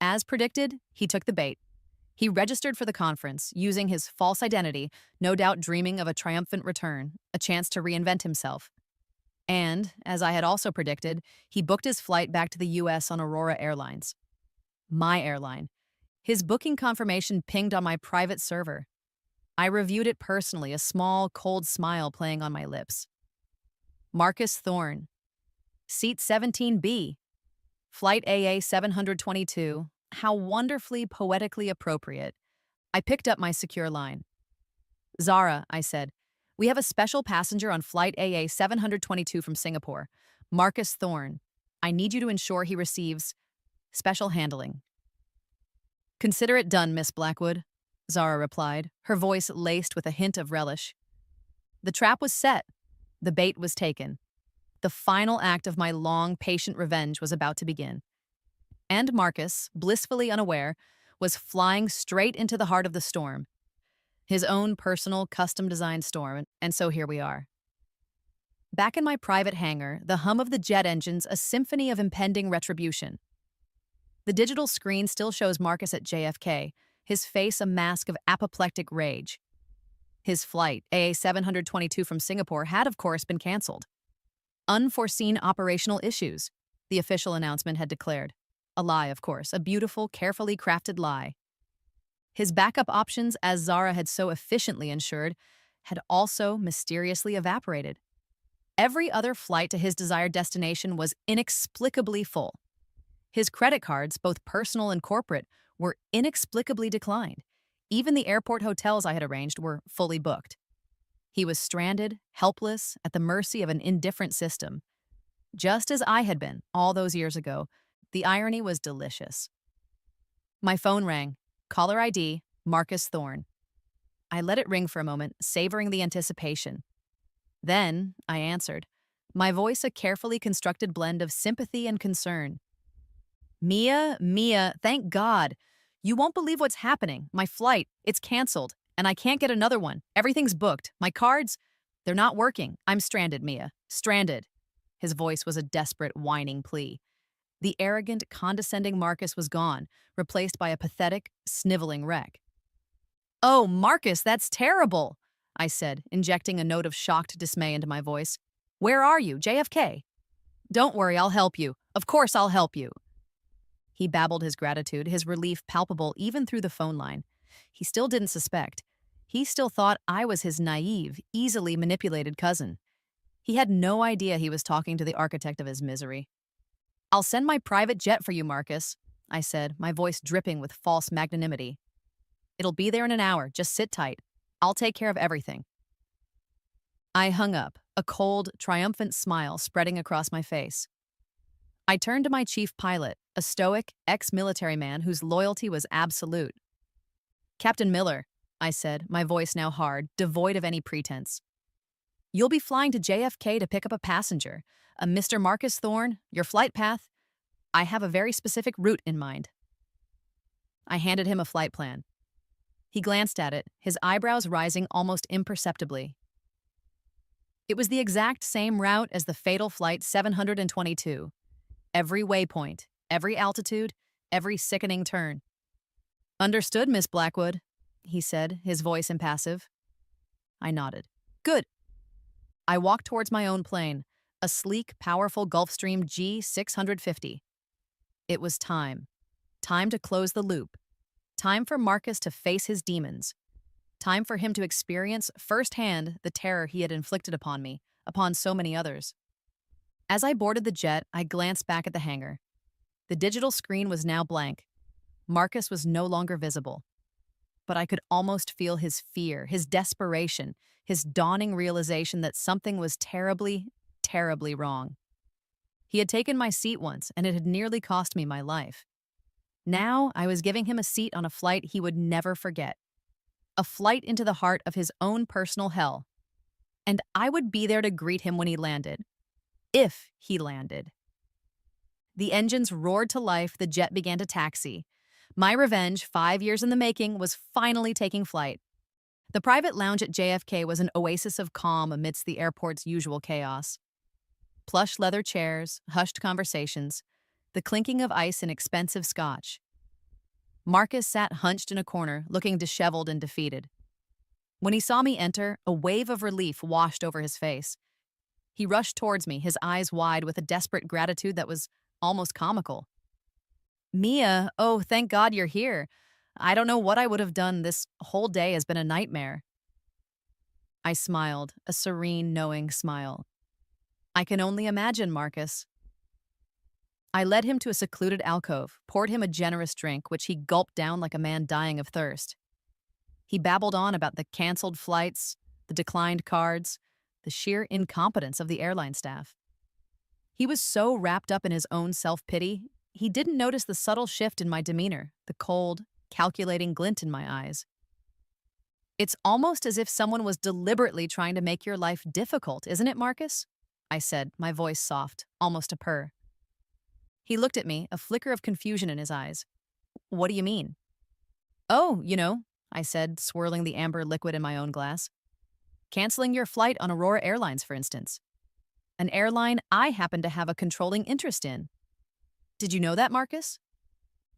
As predicted, he took the bait. He registered for the conference, using his false identity, no doubt dreaming of a triumphant return, a chance to reinvent himself. And, as I had also predicted, he booked his flight back to the U.S. on Aurora Airlines. My airline. His booking confirmation pinged on my private server. I reviewed it personally, a small, cold smile playing on my lips. Marcus Thorne, Seat 17B, Flight AA 722. How wonderfully poetically appropriate. I picked up my secure line. Zara, I said, we have a special passenger on Flight AA 722 from Singapore, Marcus Thorne. I need you to ensure he receives special handling. Consider it done, Miss Blackwood, Zara replied, her voice laced with a hint of relish. The trap was set. The bait was taken. The final act of my long, patient revenge was about to begin. And Marcus, blissfully unaware, was flying straight into the heart of the storm. His own personal, custom-designed storm, and so here we are. Back in my private hangar, the hum of the jet engines a symphony of impending retribution. The digital screen still shows Marcus at JFK, his face a mask of apoplectic rage. His flight, AA 722 from Singapore, had of course been canceled. Unforeseen operational issues, the official announcement had declared. A lie, of course, a beautiful, carefully crafted lie. His backup options, as Zara had so efficiently ensured, had also mysteriously evaporated. Every other flight to his desired destination was inexplicably full. His credit cards, both personal and corporate, were inexplicably declined. Even the airport hotels I had arranged were fully booked. He was stranded, helpless, at the mercy of an indifferent system. Just as I had been all those years ago, the irony was delicious. My phone rang. Caller ID, Marcus Thorne. I let it ring for a moment, savoring the anticipation. Then I answered, my voice a carefully constructed blend of sympathy and concern. Mia, thank God. You won't believe what's happening. My flight, it's canceled, and I can't get another one. Everything's booked. My cards, they're not working. I'm stranded, Mia. Stranded. His voice was a desperate, whining plea. The arrogant, condescending Marcus was gone, replaced by a pathetic, sniveling wreck. Oh, Marcus, that's terrible, I said, injecting a note of shocked dismay into my voice. Where are you, JFK? Don't worry, I'll help you. Of course I'll help you. He babbled his gratitude, his relief palpable even through the phone line. He still didn't suspect. He still thought I was his naive, easily manipulated cousin. He had no idea he was talking to the architect of his misery. I'll send my private jet for you, Marcus, I said, my voice dripping with false magnanimity. It'll be there in an hour. Just sit tight. I'll take care of everything. I hung up, a cold, triumphant smile spreading across my face. I turned to my chief pilot, a stoic, ex-military man whose loyalty was absolute. Captain Miller, I said, my voice now hard, devoid of any pretense. You'll be flying to JFK to pick up a passenger. A Mr. Marcus Thorne, your flight path? I have a very specific route in mind. I handed him a flight plan. He glanced at it, his eyebrows rising almost imperceptibly. It was the exact same route as the fatal Flight 722. Every waypoint, every altitude, every sickening turn. Understood, Miss Blackwood, he said, his voice impassive. I nodded. Good. I walked towards my own plane, a sleek, powerful Gulfstream G650. It was time. Time to close the loop. Time for Marcus to face his demons. Time for him to experience firsthand the terror he had inflicted upon me, upon so many others. As I boarded the jet, I glanced back at the hangar. The digital screen was now blank. Marcus was no longer visible. But I could almost feel his fear, his desperation, his dawning realization that something was terribly, terribly wrong. He had taken my seat once, and it had nearly cost me my life. Now I was giving him a seat on a flight he would never forget. A flight into the heart of his own personal hell. And I would be there to greet him when he landed. If he landed. The engines roared to life, the jet began to taxi. My revenge, 5 years in the making, was finally taking flight. The private lounge at JFK was an oasis of calm amidst the airport's usual chaos. Plush leather chairs, hushed conversations, the clinking of ice and expensive scotch. Marcus sat hunched in a corner, looking disheveled and defeated. When he saw me enter, a wave of relief washed over his face. He rushed towards me, his eyes wide with a desperate gratitude that was almost comical. Mia, oh, thank God you're here. I don't know what I would have done. This whole day has been a nightmare. I smiled, a serene, knowing smile. I can only imagine, Marcus. I led him to a secluded alcove, poured him a generous drink, which he gulped down like a man dying of thirst. He babbled on about the canceled flights, the declined cards, the sheer incompetence of the airline staff. He was so wrapped up in his own self-pity, he didn't notice the subtle shift in my demeanor, the cold, calculating glint in my eyes. It's almost as if someone was deliberately trying to make your life difficult, isn't it, Marcus? I said, my voice soft, almost a purr. He looked at me, a flicker of confusion in his eyes. What do you mean? Oh, I said, swirling the amber liquid in my own glass. Canceling your flight on Aurora Airlines, for instance. An airline I happen to have a controlling interest in. Did you know that, Marcus?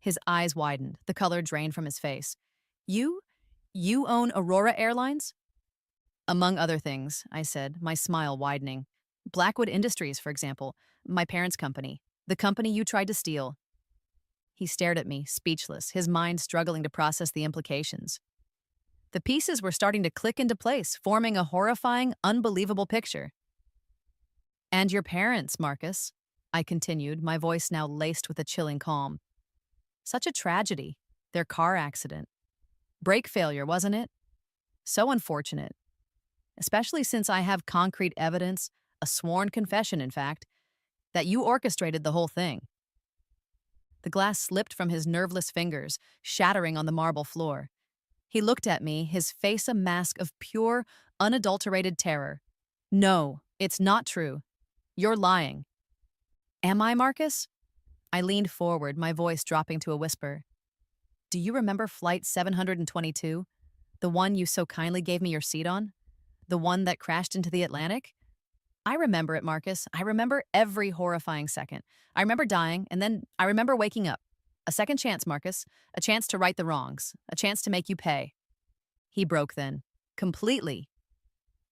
His eyes widened, the color drained from his face. You own Aurora Airlines? Among other things, I said, my smile widening. Blackwood Industries, for example, my parents' company, the company you tried to steal. He stared at me, speechless, his mind struggling to process the implications. The pieces were starting to click into place, forming a horrifying, unbelievable picture. And your parents, Marcus, I continued, my voice now laced with a chilling calm. Such a tragedy, their car accident. Brake failure, wasn't it? So unfortunate. Especially since I have concrete evidence, a sworn confession, in fact, that you orchestrated the whole thing. The glass slipped from his nerveless fingers, shattering on the marble floor. He looked at me, his face a mask of pure, unadulterated terror. No, it's not true. You're lying. Am I, Marcus? I leaned forward, my voice dropping to a whisper. Do you remember Flight 722? The one you so kindly gave me your seat on? The one that crashed into the Atlantic? I remember it, Marcus. I remember every horrifying second. I remember dying, and then I remember waking up. A second chance, Marcus. A chance to right the wrongs. A chance to make you pay. He broke then. Completely.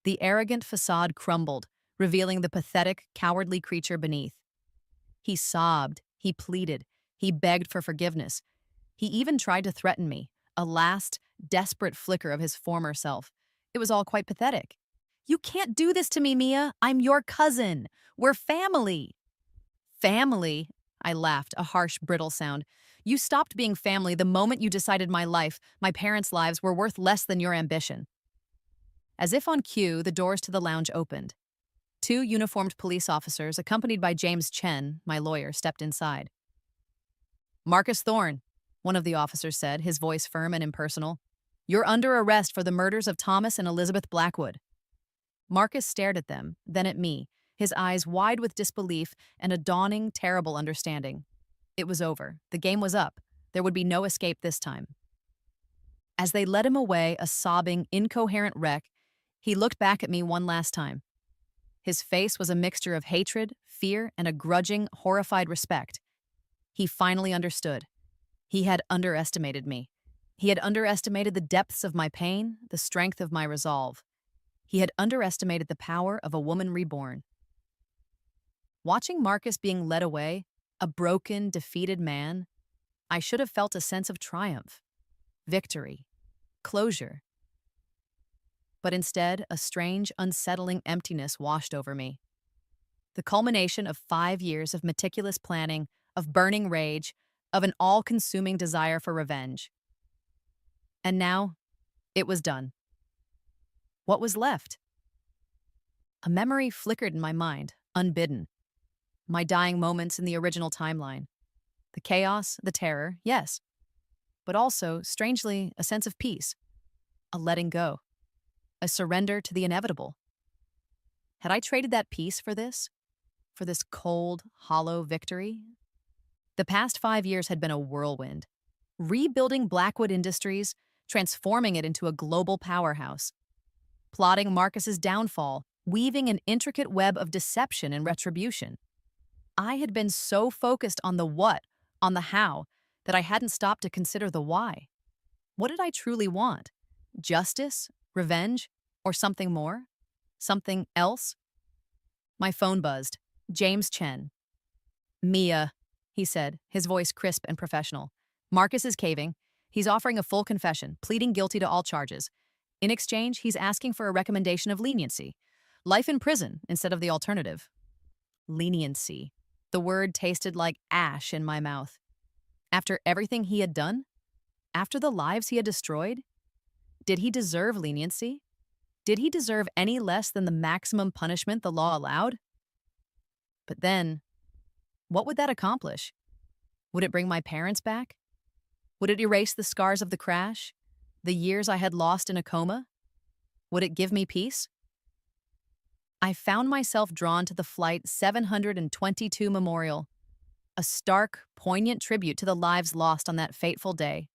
The arrogant facade crumbled, revealing the pathetic, cowardly creature beneath. He sobbed. He pleaded. He begged for forgiveness. He even tried to threaten me, a last, desperate flicker of his former self. It was all quite pathetic. You can't do this to me, Mia. I'm your cousin. We're family. Family? I laughed, a harsh, brittle sound. You stopped being family the moment you decided my life, my parents' lives, were worth less than your ambition. As if on cue, the doors to the lounge opened. Two uniformed police officers, accompanied by James Chen, my lawyer, stepped inside. Marcus Thorne, one of the officers said, his voice firm and impersonal. You're under arrest for the murders of Thomas and Elizabeth Blackwood. Marcus stared at them, then at me, his eyes wide with disbelief and a dawning, terrible understanding. It was over. The game was up. There would be no escape this time. As they led him away, a sobbing, incoherent wreck, he looked back at me one last time. His face was a mixture of hatred, fear, and a grudging, horrified respect. He finally understood. He had underestimated me. He had underestimated the depths of my pain, the strength of my resolve. He had underestimated the power of a woman reborn. Watching Marcus being led away, a broken, defeated man, I should have felt a sense of triumph, victory, closure. But instead, a strange, unsettling emptiness washed over me. The culmination of 5 years of meticulous planning, of burning rage, of an all-consuming desire for revenge. And now, it was done. What was left? A memory flickered in my mind, unbidden. My dying moments in the original timeline. The chaos, the terror, yes. But also, strangely, a sense of peace. A letting go. A surrender to the inevitable. Had I traded that peace for this? For this cold, hollow victory? The past 5 years had been a whirlwind. Rebuilding Blackwood Industries, transforming it into a global powerhouse. Plotting Marcus's downfall, weaving an intricate web of deception and retribution. I had been so focused on the what, on the how, that I hadn't stopped to consider the why. What did I truly want? Justice? Revenge? Or something more? Something else? My phone buzzed. James Chen. Mia, he said, his voice crisp and professional. Marcus is caving. He's offering a full confession, pleading guilty to all charges. In exchange, he's asking for a recommendation of leniency. Life in prison instead of the alternative. Leniency. The word tasted like ash in my mouth. After everything he had done? After the lives he had destroyed? Did he deserve leniency? Did he deserve any less than the maximum punishment the law allowed? But then, what would that accomplish? Would it bring my parents back? Would it erase the scars of the crash? The years I had lost in a coma? Would it give me peace? I found myself drawn to the Flight 722 memorial, a stark, poignant tribute to the lives lost on that fateful day.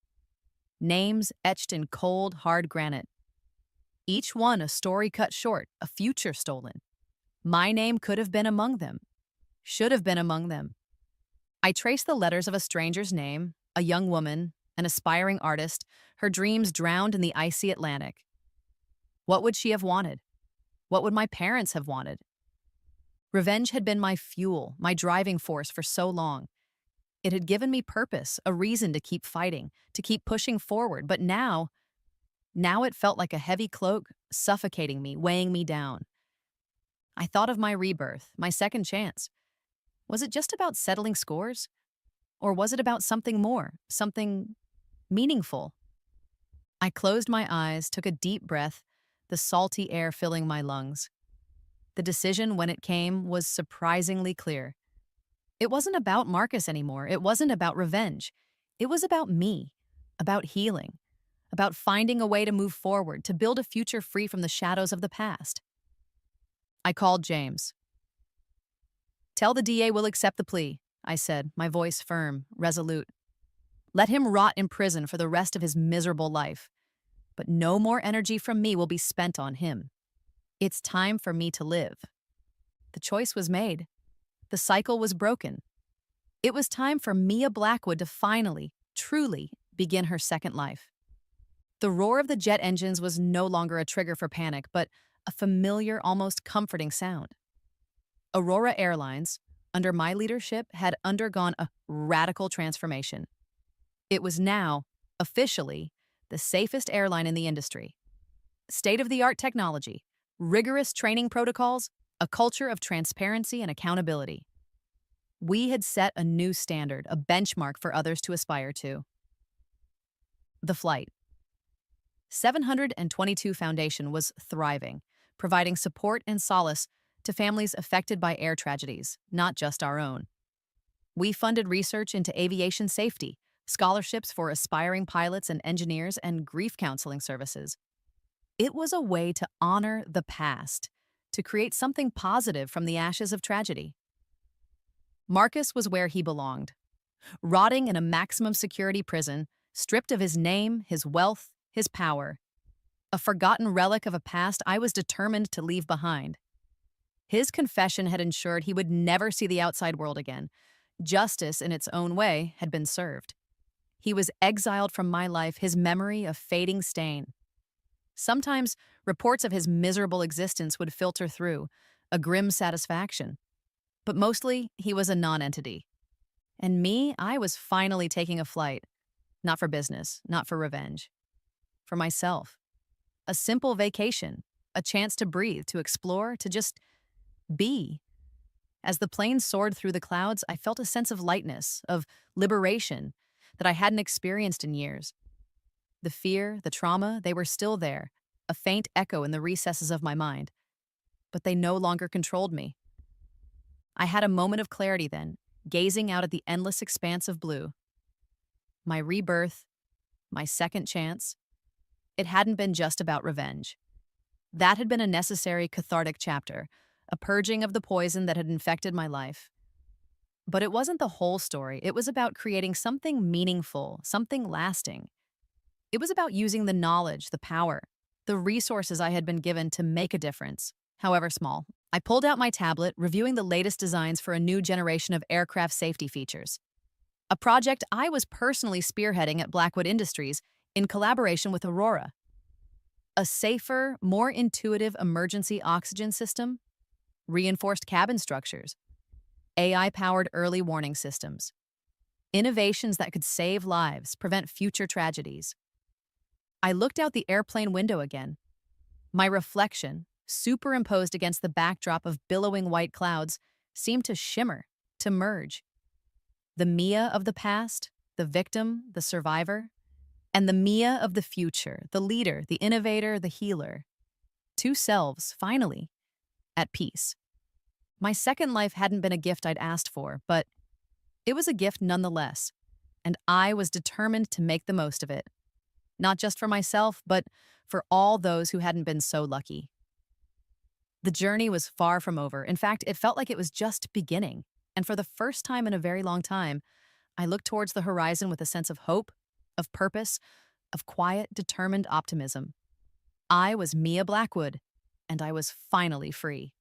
Names etched in cold, hard granite. Each one a story cut short, a future stolen. My name could have been among them, should have been among them. I traced the letters of a stranger's name, a young woman, an aspiring artist, her dreams drowned in the icy Atlantic. What would she have wanted? What would my parents have wanted? Revenge had been my fuel, my driving force for so long. It had given me purpose, a reason to keep fighting, to keep pushing forward, but now it felt like a heavy cloak suffocating me, weighing me down. I thought of my rebirth, my second chance. Was it just about settling scores? Or was it about something more, something meaningful? I closed my eyes, took a deep breath, the salty air filling my lungs. The decision, when it came, was surprisingly clear. It wasn't about Marcus anymore. It wasn't about revenge. It was about me, about healing, about finding a way to move forward, to build a future free from the shadows of the past. I called James. "Tell the DA we'll accept the plea," I said, my voice firm, resolute. "Let him rot in prison for the rest of his miserable life. But no more energy from me will be spent on him. It's time for me to live." The choice was made. The cycle was broken. It was time for Mia Blackwood to finally, truly begin her second life. The roar of the jet engines was no longer a trigger for panic, but a familiar, almost comforting sound. Aurora Airlines, under my leadership, had undergone a radical transformation. It was now, officially, the safest airline in the industry. State-of-the-art technology, rigorous training protocols, a culture of transparency and accountability. We had set a new standard, a benchmark for others to aspire to. The Flight 722 Foundation was thriving, providing support and solace to families affected by air tragedies, not just our own. We funded research into aviation safety, scholarships for aspiring pilots and engineers, and grief counseling services. It was a way to honor the past, to create something positive from the ashes of tragedy. Marcus was where he belonged, rotting in a maximum security prison, stripped of his name, his wealth, his power. A forgotten relic of a past I was determined to leave behind. His confession had ensured he would never see the outside world again. Justice, in its own way, had been served. He was exiled from my life, his memory a fading stain. Sometimes, reports of his miserable existence would filter through, a grim satisfaction. But mostly, he was a non-entity. And me, I was finally taking a flight. Not for business, not for revenge. For myself. A simple vacation, a chance to breathe, to explore, to just be. As the plane soared through the clouds, I felt a sense of lightness, of liberation, that I hadn't experienced in years. The fear, the trauma, they were still there, a faint echo in the recesses of my mind. But they no longer controlled me. I had a moment of clarity then, gazing out at the endless expanse of blue. My rebirth, my second chance, it hadn't been just about revenge. That had been a necessary cathartic chapter, a purging of the poison that had infected my life. But it wasn't the whole story. It was about creating something meaningful, something lasting. It was about using the knowledge, the power, the resources I had been given to make a difference, however small. I pulled out my tablet, reviewing the latest designs for a new generation of aircraft safety features. A project I was personally spearheading at Blackwood Industries in collaboration with Aurora. A safer, more intuitive emergency oxygen system, reinforced cabin structures, AI-powered early warning systems. Innovations that could save lives, prevent future tragedies. I looked out the airplane window again. My reflection, superimposed against the backdrop of billowing white clouds, seemed to shimmer, to merge. The Mia of the past, the victim, the survivor, and the Mia of the future, the leader, the innovator, the healer. Two selves, finally, at peace. My second life hadn't been a gift I'd asked for, but it was a gift nonetheless, and I was determined to make the most of it. Not just for myself, but for all those who hadn't been so lucky. The journey was far from over. In fact, it felt like it was just beginning. And for the first time in a very long time, I looked towards the horizon with a sense of hope, of purpose, of quiet, determined optimism. I was Mia Blackwood, and I was finally free.